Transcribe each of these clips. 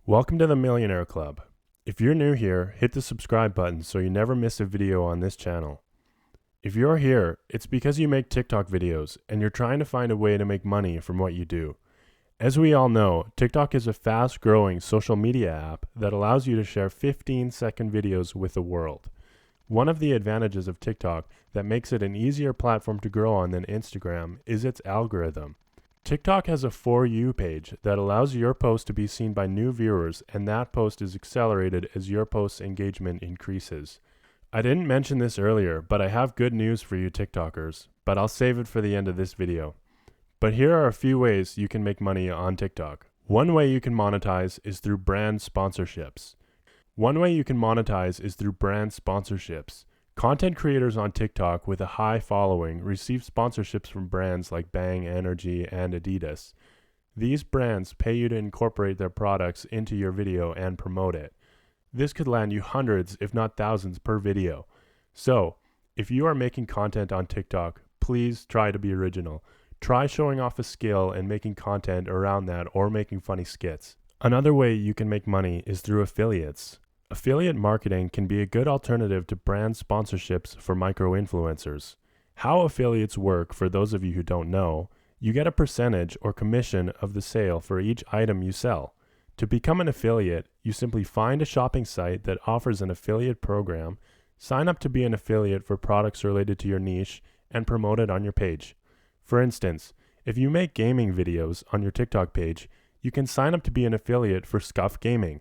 Welcome to the Millionaire Club. If you're new here, hit the subscribe button so you never miss a video on this channel. If you're here, it's because you make TikTok videos and you're trying to find a way to make money from what you do. As we all know, TikTok is a fast-growing social media app that allows you to share 15-second videos with the world. One of the advantages of TikTok that makes it an easier platform to grow on than Instagram is its algorithm. TikTok has a For You page that allows your post to be seen by new viewers, and that post is accelerated as your post's engagement increases. I didn't mention this earlier, but I have good news for you TikTokers, but I'll save it for the end of this video. But here are a few ways you can make money on TikTok. One way you can monetize is through brand sponsorships. Content creators on TikTok with a high following receive sponsorships from brands like Bang Energy and Adidas. These brands pay you to incorporate their products into your video and promote it. This could land you hundreds, if not thousands, per video. So, if you are making content on TikTok, please try to be original. Try showing off a skill and making content around that or making funny skits. Another way you can make money is through affiliates. Affiliate marketing can be a good alternative to brand sponsorships for micro-influencers. How affiliates work, for those of you who don't know, you get a percentage or commission of the sale for each item you sell. To become an affiliate, you simply find a shopping site that offers an affiliate program, sign up to be an affiliate for products related to your niche, and promote it on your page. For instance, if you make gaming videos on your TikTok page, you can sign up to be an affiliate for Scuf Gaming.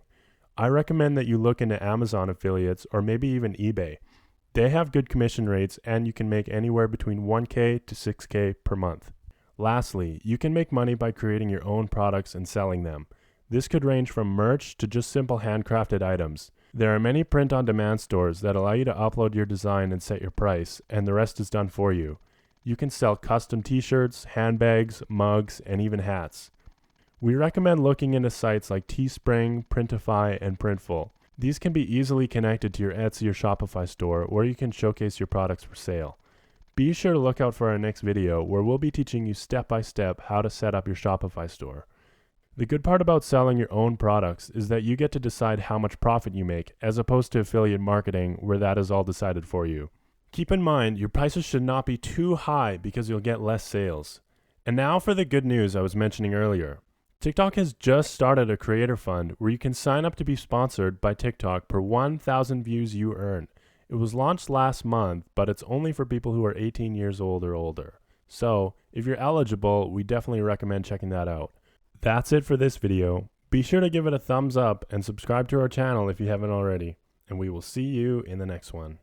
I recommend that you look into Amazon affiliates or maybe even eBay. They have good commission rates and you can make anywhere between $1,000 to $6,000 per month. Lastly, you can make money by creating your own products and selling them. This could range from merch to just simple handcrafted items. There are many print-on-demand stores that allow you to upload your design and set your price, and the rest is done for you. You can sell custom t-shirts, handbags, mugs, and even hats. We recommend looking into sites like Teespring, Printify, and Printful. These can be easily connected to your Etsy or Shopify store where you can showcase your products for sale. Be sure to look out for our next video where we'll be teaching you step-by-step how to set up your Shopify store. The good part about selling your own products is that you get to decide how much profit you make, as opposed to affiliate marketing where that is all decided for you. Keep in mind, your prices should not be too high because you'll get less sales. And now for the good news I was mentioning earlier. TikTok has just started a creator fund where you can sign up to be sponsored by TikTok per 1,000 views you earn. It was launched last month, but it's only for people who are 18 years old or older. So, if you're eligible, we definitely recommend checking that out. That's it for this video. Be sure to give it a thumbs up and subscribe to our channel if you haven't already. And we will see you in the next one.